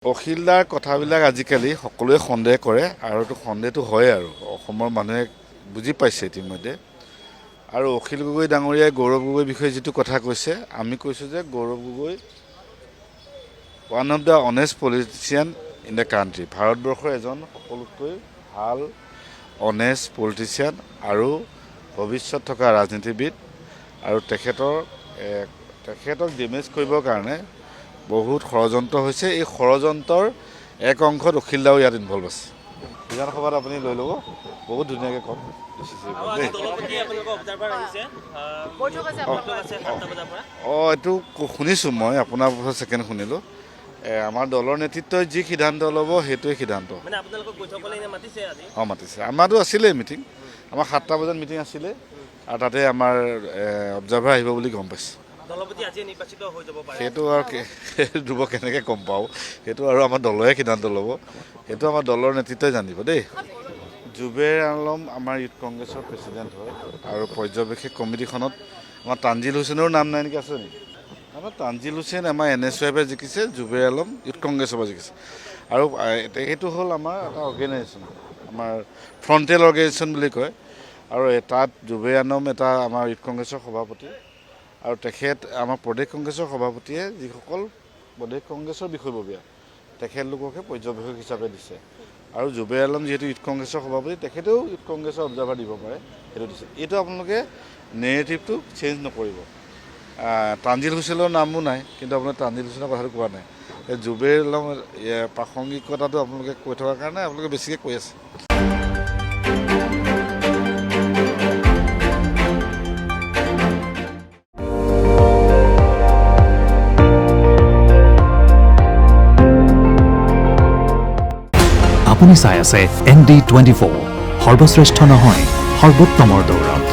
অখিলদাৰ কথাবিলাক আজিকালি সকলোৱে সন্দেহ কৰে আৰু তো সন্দেহটো হয় আৰু অসমৰ মানুহে বুজি পাইছে ইতিমধ্যে আৰু অখিল গগৈ ডাঙৰীয়াই গৌৰৱ গগৈৰ বিষয়ে যিটো কথা কৈছে আমি কৈছোঁ যে Gaurav Gogoi one of the honest politician in the country ভাৰতবৰ্ষৰ এজন সকলোতকৈ ভাল অনেষ্ট পলিটিচিয়ান আৰু ভৱিষ্যত থকা ৰাজনীতিবিদ আৰু তেখেতক ডেমেজ কৰিবৰ কাৰণে বহুত ষড়যন্ত্ৰ হৈছে এই ষড়যন্ত্ৰৰ এক অংশত অখিলদাও ইয়াত ইনভলভ আছে বিধানসভাত আপুনি লৈ ল'ব বহুত ধুনীয়াকৈ কম এইটো শুনিছোঁ মই আপোনাৰ ছেকেণ্ড শুনিলোঁ আমাৰ দলৰ নেতৃত্বই যি সিদ্ধান্ত ল'ব সেইটোৱে সিদ্ধান্ত মাতিছে আমাৰতো আছিলেই মিটিং আমাৰ 7টা বজাত মিটিং আছিলে আৰু তাতে আমাৰ অবজাৰ্ভাৰ আহিব বুলি গম পাইছোঁ সেইটো আৰু দিব কেনেকৈ গম পাওঁ সেইটো আৰু আমাৰ দলৰে সিদ্ধান্ত ল'ব সেইটো আমাৰ দলৰ নেতৃত্বই জানিব দেই জুবেৰ আলম আমাৰ ইউথ কংগ্ৰেছৰ প্ৰেচিডেণ্ট হয় আৰু পৰ্যবেক্ষক কমিটিখনত আমাৰ তানজিল হুছেইনৰো নাম নাই নেকি আছে নেকি আমাৰ তানজিল হুছেইন আমাৰ NSYFে জিকিছে জুবেৰ আলম ইউথ কংগ্ৰেছৰ পৰা জিকিছে আৰু সেইটো হ'ল আমাৰ এটা অৰ্গেনাইজেশ্যন আমাৰ ফ্ৰণ্টেল অৰ্গেনাইজেশ্যন বুলি কয় আৰু তাত জুবেৰ আলম এটা আমাৰ ইউথ কংগ্ৰেছৰ সভাপতি আৰু তেখেত আমাৰ প্ৰদেশ কংগ্ৰেছৰ সভাপতিয়ে যিসকল প্ৰদেশ কংগ্ৰেছৰ বিষয়ববীয়া তেখেতলোককে পৰ্যবেক্ষক হিচাপে দিছে আৰু জুবেৰ আলম যিহেতু ইউথ কংগ্ৰেছৰ সভাপতি তেখেতেও ইউথ কংগ্ৰেছৰ অবজাৰ্ভাৰ দিব পাৰে সেইটো দিছে এইটো আপোনালোকে নেৰেটিভটো চেঞ্জ নকৰিব তানজিল হুছেইনৰ নামো নাই কিন্তু আপোনাৰ তানজিল হুছেইনৰ কথাটো কোৱা নাই জুবেৰ আলম প্ৰাসংগিকতাটো আপোনালোকে কৈ থকাৰ কাৰণে আপোনালোকে বেছিকৈ কৈ আছে আপুনি চাই আছে ND24 সৰ্বশ্ৰেষ্ঠ নহয় সৰ্বোত্তমৰ দৌৰত